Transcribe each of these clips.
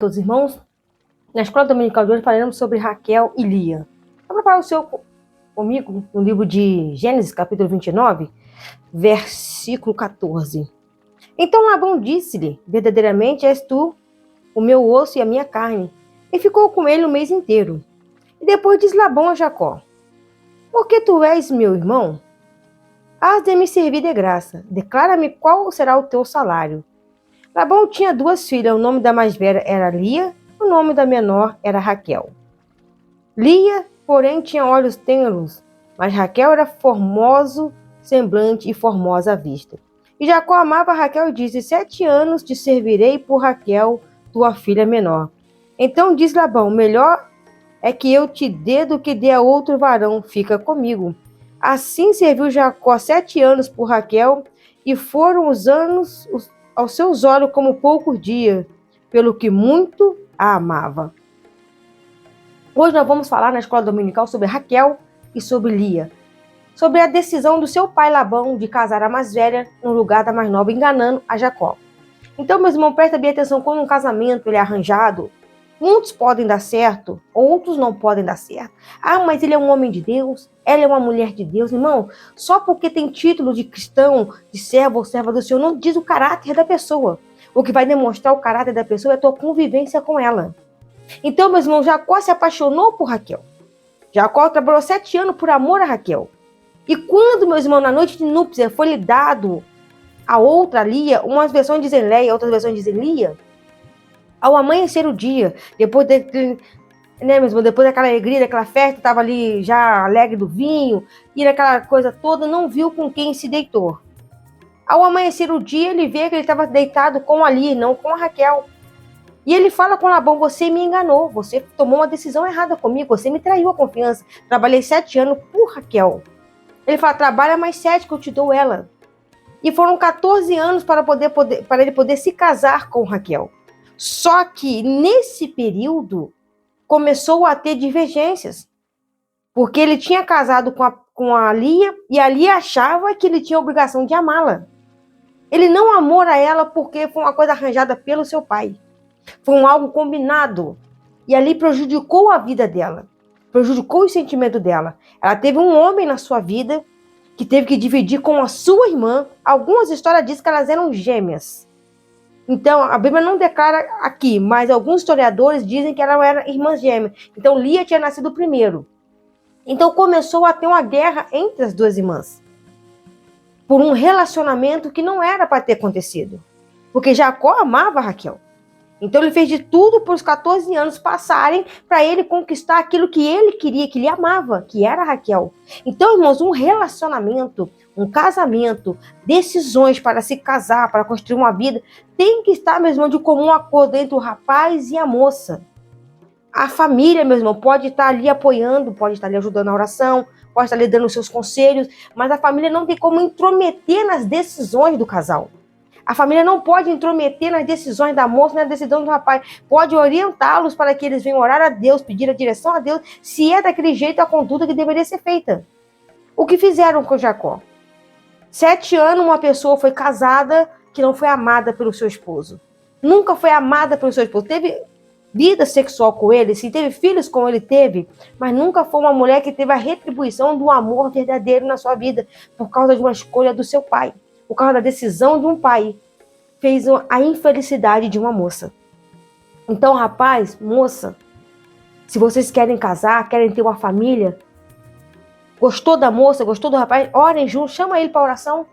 Todos os irmãos, na escola dominical de hoje falaremos sobre Raquel e Lia. Vou preparar o seu comigo no livro de Gênesis, capítulo 29, versículo 14. Então Labão disse-lhe: verdadeiramente és tu o meu osso e a minha carne. E ficou com ele o mês inteiro. E depois diz Labão a Jacó: porque tu és meu irmão? Hás de me servir de graça. Declara-me qual será o teu salário. Labão tinha duas filhas, o nome da mais velha era Lia, o nome da menor era Raquel. Lia, porém, tinha olhos tenros, mas Raquel era formoso semblante e formosa à vista. E Jacó amava Raquel e disse: 7 anos te servirei por Raquel, tua filha menor. Então diz Labão: melhor é que eu te dê do que dê a outro varão, fica comigo. Assim serviu Jacó 7 anos por Raquel, e foram os anos aos seus olhos como poucos dias, pelo que muito a amava. Hoje nós vamos falar na escola dominical sobre Raquel e sobre Lia, sobre a decisão do seu pai Labão de casar a mais velha no lugar da mais nova, enganando a Jacó. Então, meus irmãos, prestem bem atenção, quando um casamento ele é arranjado, muitos podem dar certo, outros não podem dar certo. Ah, mas ele é um homem de Deus, ela é uma mulher de Deus. Irmão, só porque tem título de cristão, de servo ou serva do Senhor, não diz o caráter da pessoa. O que vai demonstrar o caráter da pessoa é a tua convivência com ela. Então, meus irmãos, Jacó se apaixonou por Raquel. Jacó trabalhou 7 anos por amor a Raquel. E quando, meus irmãos, na noite de núpcias foi lhe dado a outra Lia, umas versões dizem Leia, outras versões dizem Lia, ao amanhecer o dia, depois depois daquela alegria, daquela festa, estava ali já alegre do vinho, e daquela coisa toda, não viu com quem se deitou. Ao amanhecer o dia, ele vê que ele estava deitado com a Lia, não com a Raquel. E ele fala com Labão: você me enganou, você tomou uma decisão errada comigo, você me traiu a confiança. Trabalhei 7 anos por Raquel. Ele fala: trabalha mais 7 que eu te dou ela. E foram 14 anos para ele poder se casar com Raquel. Só que nesse período começou a ter divergências, porque ele tinha casado com a Lia e a Lia achava que ele tinha a obrigação de amá-la. Ele não amou a ela porque foi uma coisa arranjada pelo seu pai. Foi algo combinado. E ali prejudicou a vida dela. Prejudicou o sentimento dela. Ela teve um homem na sua vida que teve que dividir com a sua irmã. Algumas histórias dizem que elas eram gêmeas. Então, a Bíblia não declara aqui, mas alguns historiadores dizem que ela era irmã gêmea. Então, Lia tinha nascido primeiro. Então, começou a ter uma guerra entre as duas irmãs. Por um relacionamento que não era para ter acontecido. Porque Jacó amava Raquel. Então ele fez de tudo para os 14 anos passarem para ele conquistar aquilo que ele queria, que ele amava, que era a Raquel. Então, irmãos, um relacionamento, um casamento, decisões para se casar, para construir uma vida, tem que estar, meu irmão, de comum acordo entre o rapaz e a moça. A família, meu irmão, pode estar ali apoiando, pode estar ali ajudando na oração, pode estar ali dando os seus conselhos, mas a família não tem como intrometer nas decisões do casal. A família não pode intrometer nas decisões da moça, na decisão do rapaz. Pode orientá-los para que eles venham orar a Deus, pedir a direção a Deus, se é daquele jeito a conduta que deveria ser feita. O que fizeram com Jacó? 7 anos uma pessoa foi casada que não foi amada pelo seu esposo. Nunca foi amada pelo seu esposo. Teve vida sexual com ele, se teve filhos como ele teve, mas nunca foi uma mulher que teve a retribuição do amor verdadeiro na sua vida, por causa de uma escolha do seu pai. Por causa da decisão de um pai, fez a infelicidade de uma moça. Então, rapaz, moça, se vocês querem casar, querem ter uma família, gostou da moça, gostou do rapaz, orem juntos, chama ele para oração.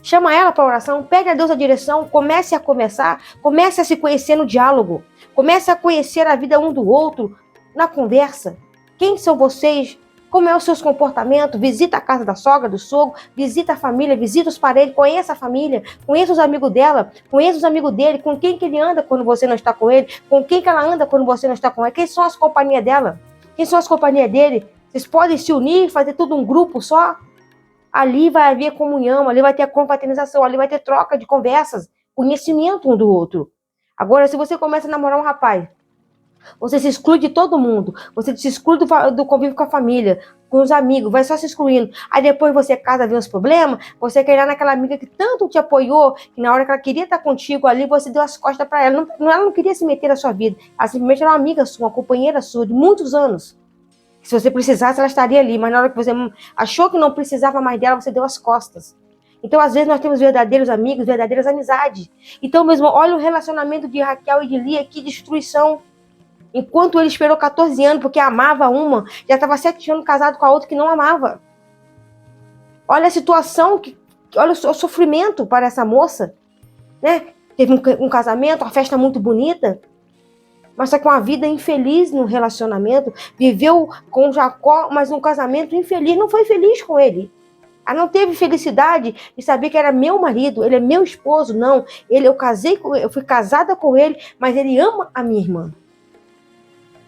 Chama ela para oração, pede a Deus a direção, comece a conversar, comece a se conhecer no diálogo, comece a conhecer a vida um do outro na conversa. Quem são vocês? Como é os seus comportamentos? Visita a casa da sogra, do sogro, visita a família, visita os parentes, conheça a família, conheça os amigos dela, conheça os amigos dele, com quem que ele anda quando você não está com ele, com quem que ela anda quando você não está com ela, quem são as companhias dela, quem são as companhias dele. Vocês podem se unir, fazer tudo um grupo só. Ali vai haver comunhão, ali vai ter a confraternização, ali vai ter troca de conversas, conhecimento um do outro. Agora, se você começa a namorar um rapaz, Você se exclui de todo mundo. Você se exclui do convívio com a família, com os amigos, vai só se excluindo. Aí depois você casa, vê os problemas, você quer ir lá naquela amiga que tanto te apoiou, que na hora que ela queria estar contigo ali, você deu as costas para ela. Ela não queria se meter na sua vida. Ela simplesmente era uma amiga sua, uma companheira sua de muitos anos. Se você precisasse, ela estaria ali. Mas na hora que você achou que não precisava mais dela, você deu as costas. Então, às vezes, nós temos verdadeiros amigos, verdadeiras amizades. Então, mesmo, olha o relacionamento de Raquel e de Lia, que destruição. Enquanto ele esperou 14 anos, porque amava uma, já estava 7 anos casado com a outra que não amava. Olha a situação, olha o sofrimento para essa moça, né? Teve um casamento, uma festa muito bonita, mas só com uma vida infeliz no relacionamento. Viveu com Jacó, mas um casamento infeliz, não foi feliz com ele. Ela não teve felicidade de saber que era meu marido, ele é meu esposo, não. Eu fui casada com ele, mas ele ama a minha irmã.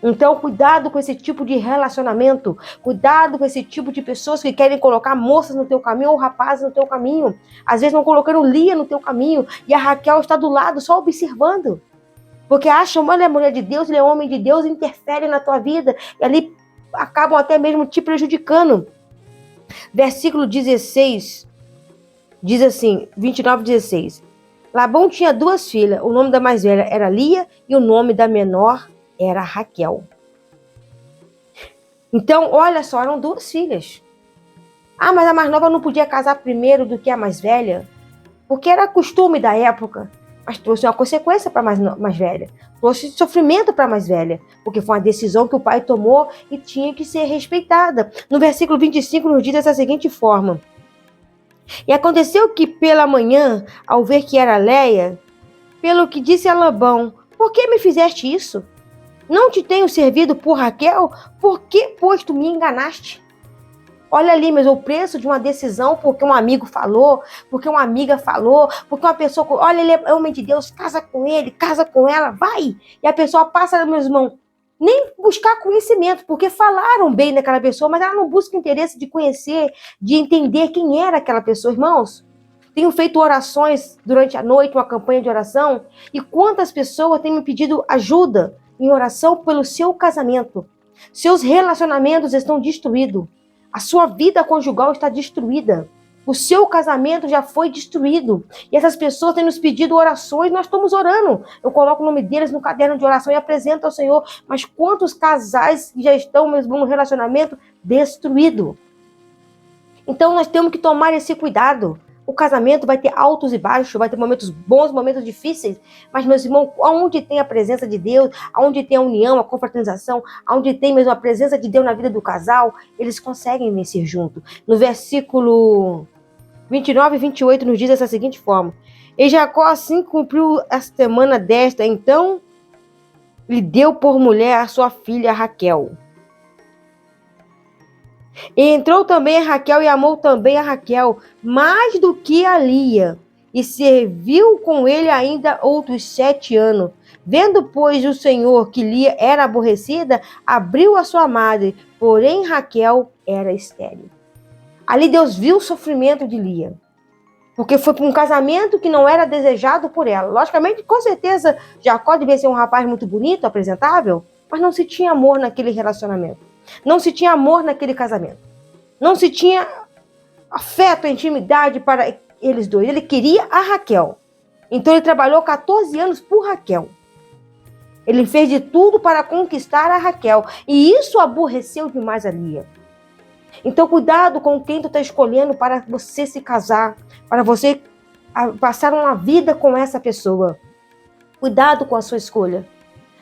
Então, cuidado com esse tipo de relacionamento. Cuidado com esse tipo de pessoas que querem colocar moças no teu caminho ou rapazes no teu caminho. Às vezes não colocando Lia no teu caminho e a Raquel está do lado só observando. Porque acham, ele é mulher de Deus, ele é homem de Deus, interfere na tua vida e ali acabam até mesmo te prejudicando. Versículo 16 diz assim, 29, 16. Labão tinha 2 filhas, o nome da mais velha era Lia e o nome da menor era Raquel. Então, olha só, eram 2 filhas. Ah, mas a mais nova não podia casar primeiro do que a mais velha? Porque era costume da época. Mas trouxe uma consequência para a mais velha. Trouxe sofrimento para a mais velha. Porque foi uma decisão que o pai tomou e tinha que ser respeitada. No versículo 25 nos diz dessa seguinte forma. E aconteceu que pela manhã, ao ver que era Léia, pelo que disse a Labão, por que me fizeste isso? Não te tenho servido por Raquel? Por que, pois, tu me enganaste? Olha ali, mas o preço de uma decisão porque um amigo falou, porque uma amiga falou, porque uma pessoa... Olha, ele é homem de Deus, casa com ele, casa com ela, vai! E a pessoa passa, meus irmãos, nem buscar conhecimento, porque falaram bem daquela pessoa, mas ela não busca interesse de conhecer, de entender quem era aquela pessoa, irmãos. Tenho feito orações durante a noite, uma campanha de oração, e quantas pessoas têm me pedido ajuda em oração pelo seu casamento. Seus relacionamentos estão destruídos. A sua vida conjugal está destruída. O seu casamento já foi destruído. E essas pessoas têm nos pedido orações, nós estamos orando. Eu coloco o nome deles no caderno de oração e apresento ao Senhor. Mas quantos casais já estão mesmo no relacionamento destruído? Então nós temos que tomar esse cuidado. O casamento vai ter altos e baixos, vai ter momentos bons, momentos difíceis, mas, meus irmãos, onde tem a presença de Deus, onde tem a união, a confraternização, onde tem mesmo a presença de Deus na vida do casal, eles conseguem vencer junto. No versículo 29 e 28 nos diz dessa seguinte forma: E Jacó assim cumpriu a semana desta, então lhe deu por mulher a sua filha Raquel. E entrou também a Raquel e amou também a Raquel, mais do que a Lia, e serviu com ele ainda outros 7 anos. Vendo, pois, o Senhor que Lia era aborrecida, abriu a sua madre, porém Raquel era estéril. Ali Deus viu o sofrimento de Lia, porque foi para um casamento que não era desejado por ela. Logicamente, com certeza, Jacó devia ser um rapaz muito bonito, apresentável, mas não se tinha amor naquele relacionamento. Não se tinha amor naquele casamento. Não se tinha afeto, intimidade para eles dois. Ele queria a Raquel. Então ele trabalhou 14 anos por Raquel. Ele fez de tudo para conquistar a Raquel. E isso aborreceu demais a Lia. Então cuidado com quem tu está escolhendo para você se casar, para você passar uma vida com essa pessoa. Cuidado com a sua escolha.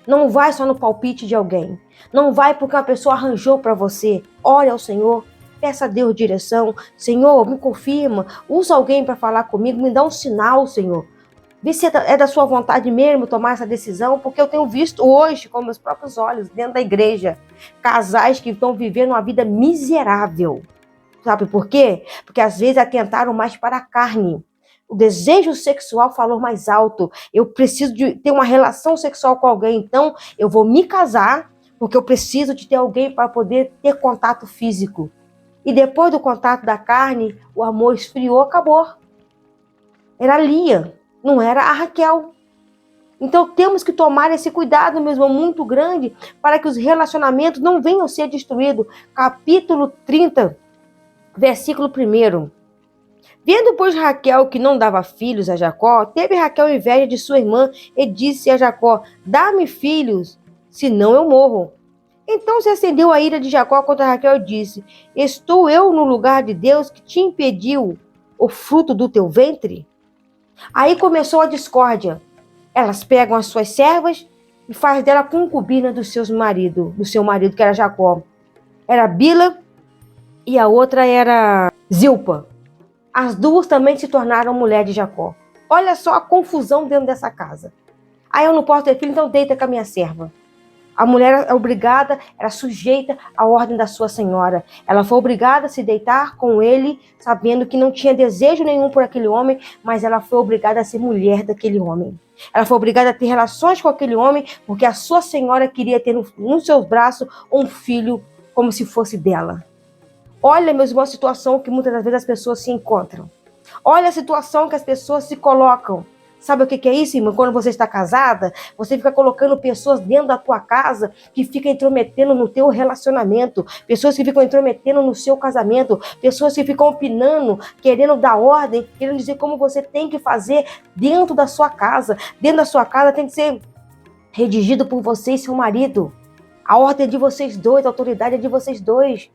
Não vai só no palpite de alguém. Não vai porque uma pessoa arranjou para você. Ore ao Senhor. Peça a Deus direção. Senhor, me confirma. Usa alguém para falar comigo. Me dá um sinal, Senhor. Vê se é da sua vontade mesmo tomar essa decisão. Porque eu tenho visto hoje, com meus próprios olhos, dentro da igreja, casais que estão vivendo uma vida miserável. Sabe por quê? Porque às vezes atentaram mais para a carne. O desejo sexual falou mais alto. Eu preciso de ter uma relação sexual com alguém, então eu vou me casar porque eu preciso de ter alguém para poder ter contato físico. E depois do contato da carne, o amor esfriou, acabou. Era a Lia, não era a Raquel. Então temos que tomar esse cuidado, meu irmão, muito grande, para que os relacionamentos não venham a ser destruídos. Capítulo 30, versículo 1. Vendo, pois, Raquel que não dava filhos a Jacó, teve Raquel inveja de sua irmã e disse a Jacó: dá-me filhos, senão eu morro. Então se acendeu a ira de Jacó contra Raquel e disse: estou eu no lugar de Deus que te impediu o fruto do teu ventre? Aí começou a discórdia. Elas pegam as suas servas e faz dela concubina do seu marido, que era Jacó. Era Bila e a outra era Zilpa. As duas também se tornaram mulher de Jacó. Olha só a confusão dentro dessa casa. Aí eu não posso ter filho, então deita com a minha serva. A mulher é obrigada, era sujeita à ordem da sua senhora. Ela foi obrigada a se deitar com ele, sabendo que não tinha desejo nenhum por aquele homem, mas ela foi obrigada a ser mulher daquele homem. Ela foi obrigada a ter relações com aquele homem, porque a sua senhora queria ter nos seus braços um filho como se fosse dela. Olha, meus irmãos, a situação que muitas das vezes as pessoas se encontram. Olha a situação que as pessoas se colocam. Sabe o que é isso, irmã? Quando você está casada, você fica colocando pessoas dentro da tua casa que ficam intrometendo no teu relacionamento, pessoas que ficam intrometendo no seu casamento, pessoas que ficam opinando, querendo dar ordem, querendo dizer como você tem que fazer dentro da sua casa. Dentro da sua casa tem que ser redigido por você e seu marido. A ordem é de vocês dois, a autoridade é de vocês dois.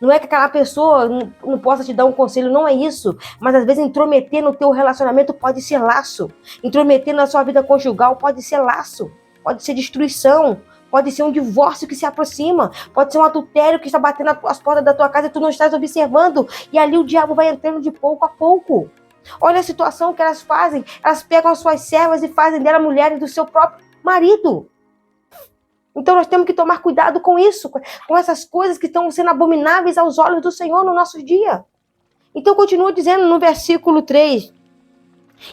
Não é que aquela pessoa não possa te dar um conselho, não é isso. Mas às vezes intrometer no teu relacionamento pode ser laço. Intrometer na sua vida conjugal pode ser laço. Pode ser destruição. Pode ser um divórcio que se aproxima. Pode ser um adultério que está batendo as portas da tua casa e tu não estás observando. E ali o diabo vai entrando de pouco a pouco. Olha a situação que elas fazem. Elas pegam as suas servas e fazem delas mulheres do seu próprio marido. Então nós temos que tomar cuidado com isso, com essas coisas que estão sendo abomináveis aos olhos do Senhor no nosso dia. Então continua dizendo no versículo 3.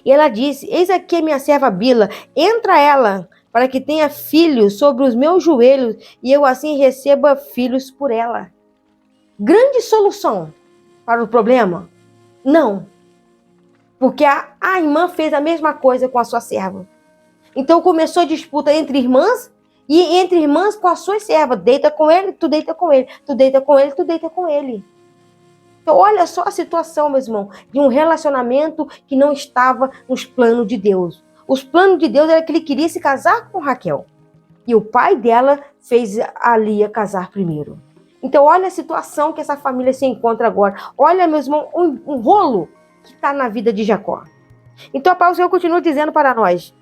E ela disse: eis aqui a minha serva Bila, entra ela, para que tenha filhos sobre os meus joelhos, e eu assim receba filhos por ela. Grande solução para o problema? Não. Porque a irmã fez a mesma coisa com a sua serva. Então começou a disputa entre irmãs, e entre irmãs com as suas servas. Deita com ele, tu deita com ele. Tu deita com ele, tu deita com ele. Então, olha só a situação, meu irmão, de um relacionamento que não estava nos planos de Deus. Os planos de Deus era que ele queria se casar com Raquel. E o pai dela fez a Lia casar primeiro. Então, olha a situação que essa família se encontra agora. Olha, meu irmão, um rolo que está na vida de Jacó. Então, o Senhor continua dizendo para nós.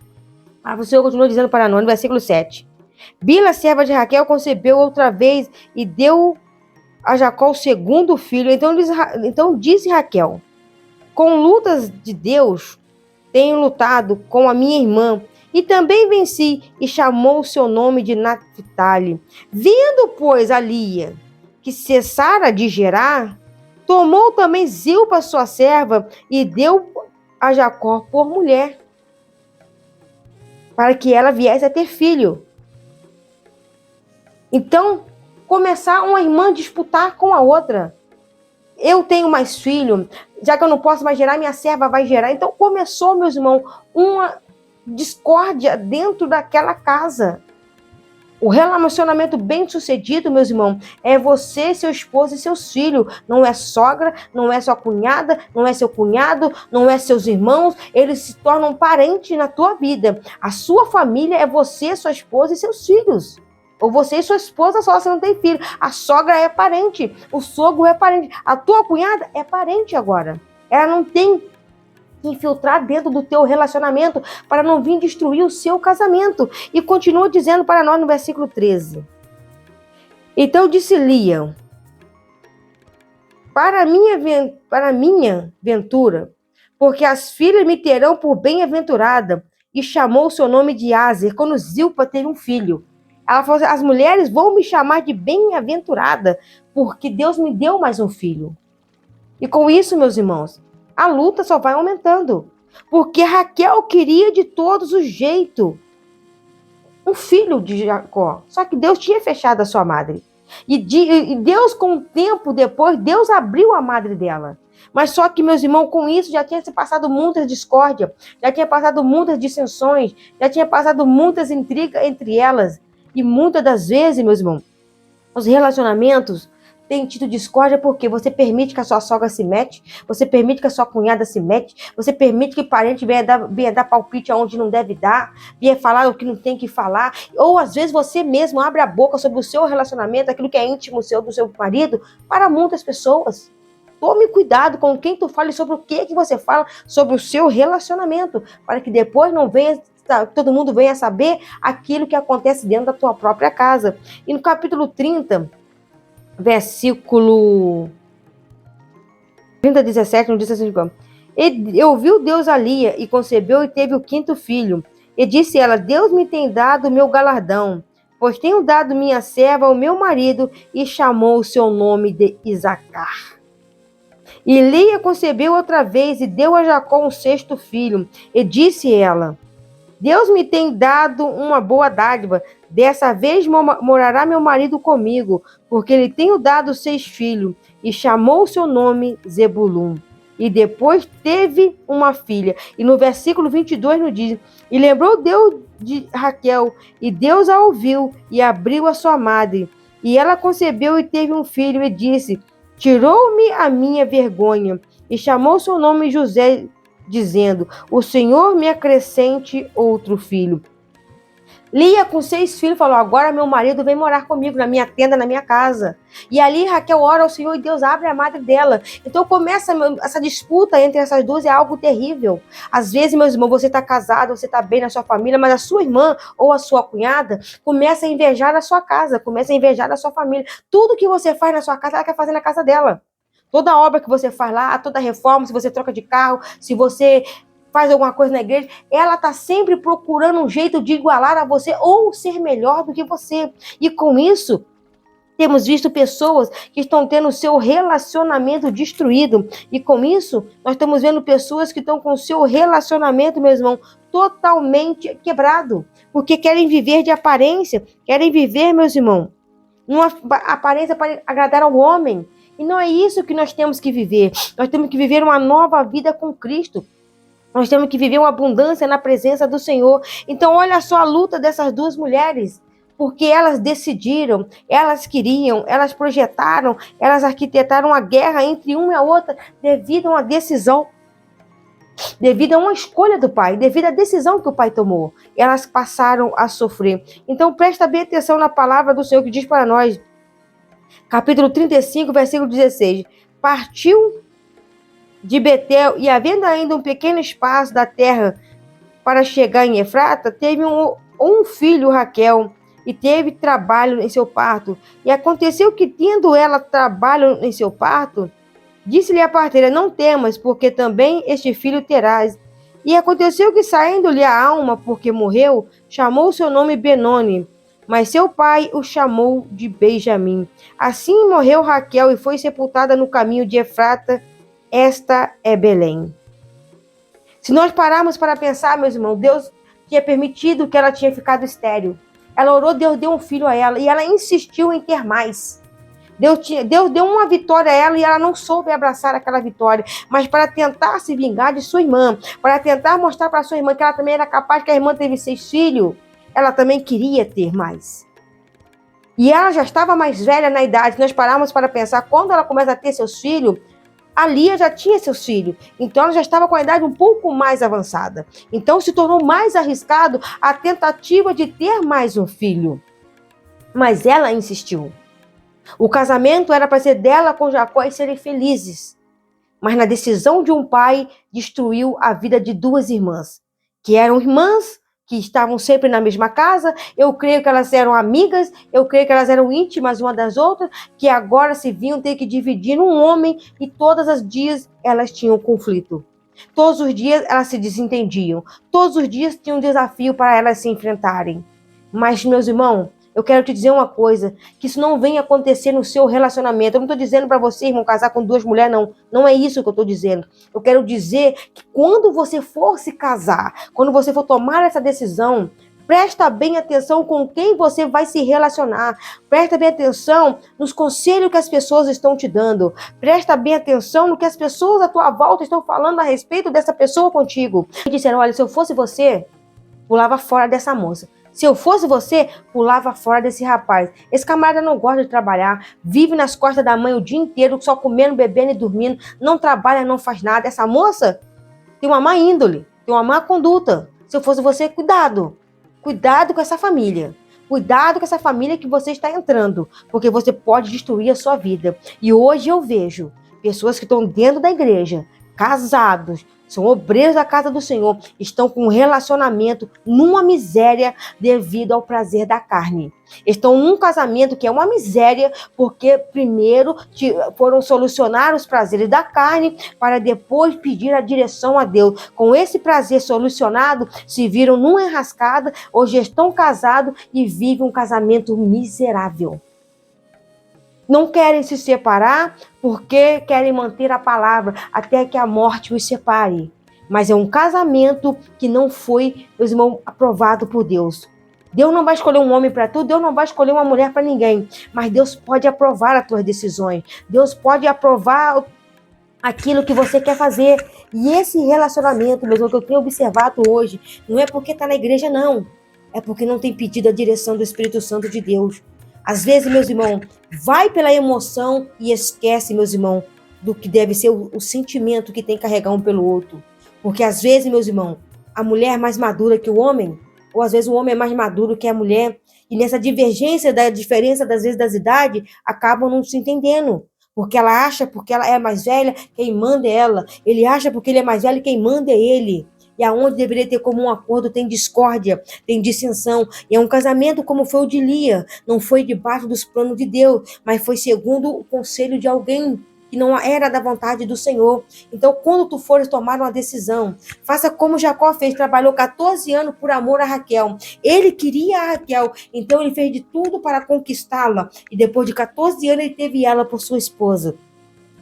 O Senhor continua dizendo para nós, no versículo 7. Bila, serva de Raquel, concebeu outra vez e deu a Jacó o segundo filho. Então disse Raquel: com lutas de Deus tenho lutado com a minha irmã e também venci, e chamou o seu nome de Naphtali. Vendo, pois, a Lia que cessara de gerar, tomou também Zilpa, sua serva, e deu a Jacó por mulher, para que ela viesse a ter filho. Então, começar uma irmã a disputar com a outra. Eu tenho mais filho, já que eu não posso mais gerar, minha serva vai gerar. Então, começou, meus irmãos, uma discórdia dentro daquela casa. O relacionamento bem sucedido, meus irmãos, é você, seu esposo e seus filhos. Não é sogra, não é sua cunhada, não é seu cunhado, não é seus irmãos. Eles se tornam parentes na tua vida. A sua família é você, sua esposa e seus filhos. Ou você e sua esposa só, você não tem filho. A sogra é parente, o sogro é parente, a tua cunhada é parente agora. Ela não tem que infiltrar dentro do teu relacionamento para não vir destruir o seu casamento. E continua dizendo para nós no versículo 13. Então disse Lia: para minha ventura, porque as filhas me terão por bem-aventurada, e chamou o seu nome de Aser, quando Zilpa teve um filho. Ela falou assim: as mulheres vão me chamar de bem-aventurada, porque Deus me deu mais um filho. E com isso, meus irmãos, a luta só vai aumentando. Porque Raquel queria de todos os jeitos um filho de Jacó. Só que Deus tinha fechado a sua madre. E Deus, com o tempo depois, Deus abriu a madre dela. Mas só que, meus irmãos, com isso já tinha se passado muitas discórdias, já tinha passado muitas dissensões, já tinha passado muitas intrigas entre elas. E muitas das vezes, meus irmãos, os relacionamentos têm tido discórdia porque você permite que a sua sogra se mete, você permite que a sua cunhada se mete, você permite que parente venha dar palpite aonde não deve dar, venha falar o que não tem que falar, ou às vezes você mesmo abre a boca sobre o seu relacionamento, aquilo que é íntimo seu, do seu marido, para muitas pessoas. Tome cuidado com quem tu fala e sobre o que você fala sobre o seu relacionamento, para que depois não venha todo mundo venha saber aquilo que acontece dentro da tua própria casa. E no capítulo 30, versículo 30, 17, não diz assim: e ouviu Deus a Lia e concebeu e teve o 5º filho. E disse ela: Deus me tem dado o meu galardão, pois tenho dado minha serva ao meu marido, e chamou o seu nome de Isacar. E Lia concebeu outra vez e deu a Jacó um 6º filho. E disse ela: Deus me tem dado uma boa dádiva. Dessa vez morará meu marido comigo, porque lhe tenho dado 6 filhos. E chamou o seu nome Zebulum. E depois teve uma filha. E no versículo 22 nos diz: E lembrou Deus de Raquel, e Deus a ouviu, e abriu a sua madre. E ela concebeu e teve um filho, e disse: Tirou-me a minha vergonha. E chamou seu nome José, dizendo: O Senhor me acrescente outro filho. Lia, com 6 filhos, falou: agora meu marido vem morar comigo, na minha tenda, na minha casa. E ali Raquel ora ao Senhor e Deus abre a madre dela. Então começa essa disputa entre essas duas, é algo terrível. Às vezes, meus irmãos, você está casado, você está bem na sua família, mas a sua irmã ou a sua cunhada começa a invejar a sua casa, começa a invejar a sua família. Tudo que você faz na sua casa, ela quer fazer na casa dela. Toda obra que você faz lá, toda reforma, se você troca de carro, se você faz alguma coisa na igreja, ela está sempre procurando um jeito de igualar a você ou ser melhor do que você. E com isso, temos visto pessoas que estão tendo o seu relacionamento destruído. E com isso, nós estamos vendo pessoas que estão com o seu relacionamento, meu irmão, totalmente quebrado. Porque querem viver de aparência, querem viver, meus irmãos, numa aparência para agradar ao homem. E não é isso que nós temos que viver. Nós temos que viver uma nova vida com Cristo. Nós temos que viver uma abundância na presença do Senhor. Então, olha só a luta dessas duas mulheres. Porque elas decidiram, elas queriam, elas projetaram, elas arquitetaram a guerra entre uma e a outra devido a uma decisão, devido a uma escolha do pai, devido à decisão que o pai tomou. Elas passaram a sofrer. Então, presta bem atenção na palavra do Senhor que diz para nós. Capítulo 35, versículo 16. Partiu de Betel, e havendo ainda um pequeno espaço da terra para chegar em Efrata, teve um filho, Raquel, e teve trabalho em seu parto. E aconteceu que, tendo ela trabalho em seu parto, disse-lhe a parteira: Não temas, porque também este filho terás. E aconteceu que, saindo-lhe a alma, porque morreu, chamou seu nome Benoni, mas seu pai o chamou de Benjamim. Assim morreu Raquel e foi sepultada no caminho de Efrata. Esta é Belém. Se nós pararmos para pensar, meus irmãos, Deus tinha permitido que ela tinha ficado estéril. Ela orou, Deus deu um filho a ela e ela insistiu em ter mais. Deus deu uma vitória a ela e ela não soube abraçar aquela vitória. Mas para tentar se vingar de sua irmã, para tentar mostrar para sua irmã que ela também era capaz, que a irmã teve 6 filhos, ela também queria ter mais. E ela já estava mais velha na idade. Se nós pararmos para pensar, quando ela começa a ter seus filhos, a Lia já tinha seus filhos, então ela já estava com a idade um pouco mais avançada. Então se tornou mais arriscado a tentativa de ter mais um filho. Mas ela insistiu. O casamento era para ser dela com Jacó e serem felizes. Mas na decisão de um pai, destruiu a vida de 2 irmãs, que eram irmãs, que estavam sempre na mesma casa. Eu creio que elas eram amigas, eu creio que elas eram íntimas uma das outras, que agora se viam ter que dividir um homem e todos os dias elas tinham conflito. Todos os dias elas se desentendiam. Todos os dias tinha um desafio para elas se enfrentarem. Mas, meus irmãos, eu quero te dizer uma coisa, que isso não vem acontecer no seu relacionamento. Eu não estou dizendo para você, irmão, casar com 2 mulheres, não. Não é isso que eu estou dizendo. Eu quero dizer que quando você for se casar, quando você for tomar essa decisão, Presta bem atenção com quem você vai se relacionar. Presta bem atenção nos conselhos que as pessoas estão te dando. Presta bem atenção no que as pessoas à tua volta estão falando a respeito dessa pessoa contigo. E disseram, olha, se eu fosse você, pulava fora dessa moça. Se eu fosse você, pulava fora desse rapaz. Esse camarada não gosta de trabalhar, vive nas costas da mãe o dia inteiro, só comendo, bebendo e dormindo, não trabalha, não faz nada. Essa moça tem uma má índole, tem uma má conduta. Se eu fosse você, cuidado. Cuidado com essa família. Cuidado com essa família que você está entrando, porque você pode destruir a sua vida. E hoje eu vejo pessoas que estão dentro da igreja, casados, são obreiros da casa do Senhor, estão com um relacionamento numa miséria devido ao prazer da carne. Estão num casamento que é uma miséria, porque primeiro foram solucionar os prazeres da carne para depois pedir a direção a Deus. Com esse prazer solucionado, se viram numa enrascada, hoje estão casados e vivem um casamento miserável. Não querem se separar porque querem manter a palavra até que a morte os separe. Mas é um casamento que não foi, meus irmãos, aprovado por Deus. Deus não vai escolher um homem para tudo, Deus não vai escolher uma mulher para ninguém. Mas Deus pode aprovar as tuas decisões. Deus pode aprovar aquilo que você quer fazer. E esse relacionamento, mesmo que eu tenho observado hoje, não é porque está na igreja, não. É porque não tem pedido a direção do Espírito Santo de Deus. Às vezes, meus irmãos, vai pela emoção e esquece, meus irmãos, do que deve ser o sentimento que tem que carregar um pelo outro. Porque às vezes, meus irmãos, a mulher é mais madura que o homem, ou às vezes o homem é mais maduro que a mulher, e nessa divergência da diferença, das vezes, das idades, acabam não se entendendo. Porque ela acha, porque ela é mais velha, quem manda é ela. Ele acha porque ele é mais velho, quem manda é ele. E aonde deveria ter como um acordo, tem discórdia, tem dissensão. E é um casamento como foi o de Lia. Não foi debaixo dos planos de Deus, mas foi segundo o conselho de alguém que não era da vontade do Senhor. Então, quando tu fores tomar uma decisão, faça como Jacó fez, trabalhou 14 anos por amor a Raquel. Ele queria a Raquel, então ele fez de tudo para conquistá-la. E depois de 14 anos, ele teve ela por sua esposa.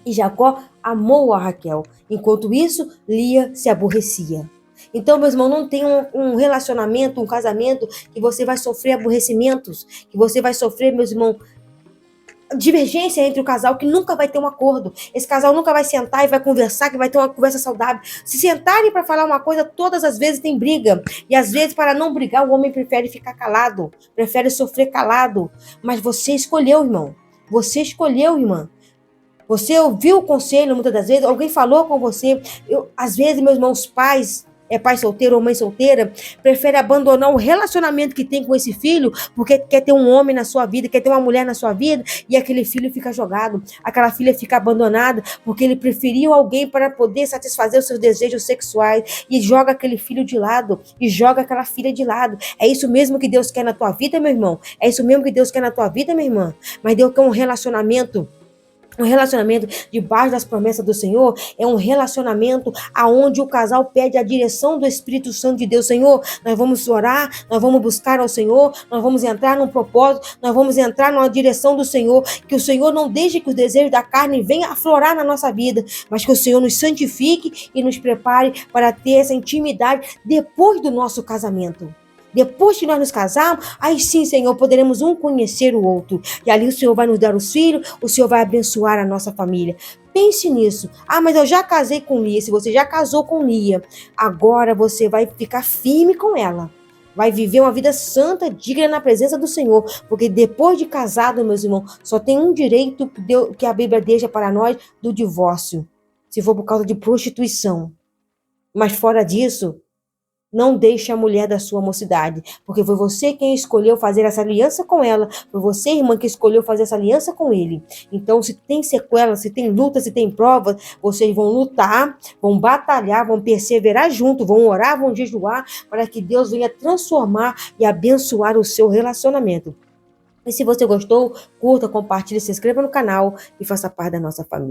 E Jacó amou a Raquel. Enquanto isso, Lia se aborrecia. Então, meu irmão, não tem um relacionamento, um casamento que você vai sofrer aborrecimentos, que você vai sofrer, meus irmãos, divergência entre o casal, que nunca vai ter um acordo. Esse casal nunca vai sentar e vai conversar, que vai ter uma conversa saudável. Se sentarem para falar uma coisa, todas as vezes tem briga. E às vezes, para não brigar, o homem prefere ficar calado, prefere sofrer calado. Mas você escolheu, irmão. Você escolheu, irmã. Você ouviu o conselho muitas das vezes, alguém falou com você. Às vezes, meus irmãos, pais, pai solteiro ou mãe solteira, prefere abandonar o relacionamento que tem com esse filho, porque quer ter um homem na sua vida, quer ter uma mulher na sua vida, e aquele filho fica jogado, aquela filha fica abandonada, porque ele preferiu alguém para poder satisfazer os seus desejos sexuais, e joga aquele filho de lado, e joga aquela filha de lado. É isso mesmo que Deus quer na tua vida, meu irmão? É isso mesmo que Deus quer na tua vida, minha irmã? Mas Deus quer um relacionamento debaixo das promessas do Senhor, é um relacionamento aonde o casal pede a direção do Espírito Santo de Deus. Senhor, nós vamos orar, nós vamos buscar ao Senhor, nós vamos entrar num propósito, nós vamos entrar numa direção do Senhor, que o Senhor não deixe que os desejos da carne venham aflorar na nossa vida, mas que o Senhor nos santifique e nos prepare para ter essa intimidade depois do nosso casamento. Depois que nós nos casarmos, aí sim, Senhor, poderemos um conhecer o outro. E ali o Senhor vai nos dar os filhos, o Senhor vai abençoar a nossa família. Pense nisso. Ah, mas eu já casei com Lia. Se você já casou com Lia, agora você vai ficar firme com ela. Vai viver uma vida santa, digna na presença do Senhor. Porque depois de casado, meus irmãos, só tem um direito que a Bíblia deixa para nós, do divórcio. Se for por causa de prostituição. Mas fora disso, não deixe a mulher da sua mocidade, porque foi você quem escolheu fazer essa aliança com ela, foi você, irmã, que escolheu fazer essa aliança com ele. Então, se tem sequela, se tem luta, se tem prova, vocês vão lutar, vão batalhar, vão perseverar junto, vão orar, vão jejuar, para que Deus venha transformar e abençoar o seu relacionamento. E se você gostou, curta, compartilhe, se inscreva no canal e faça parte da nossa família.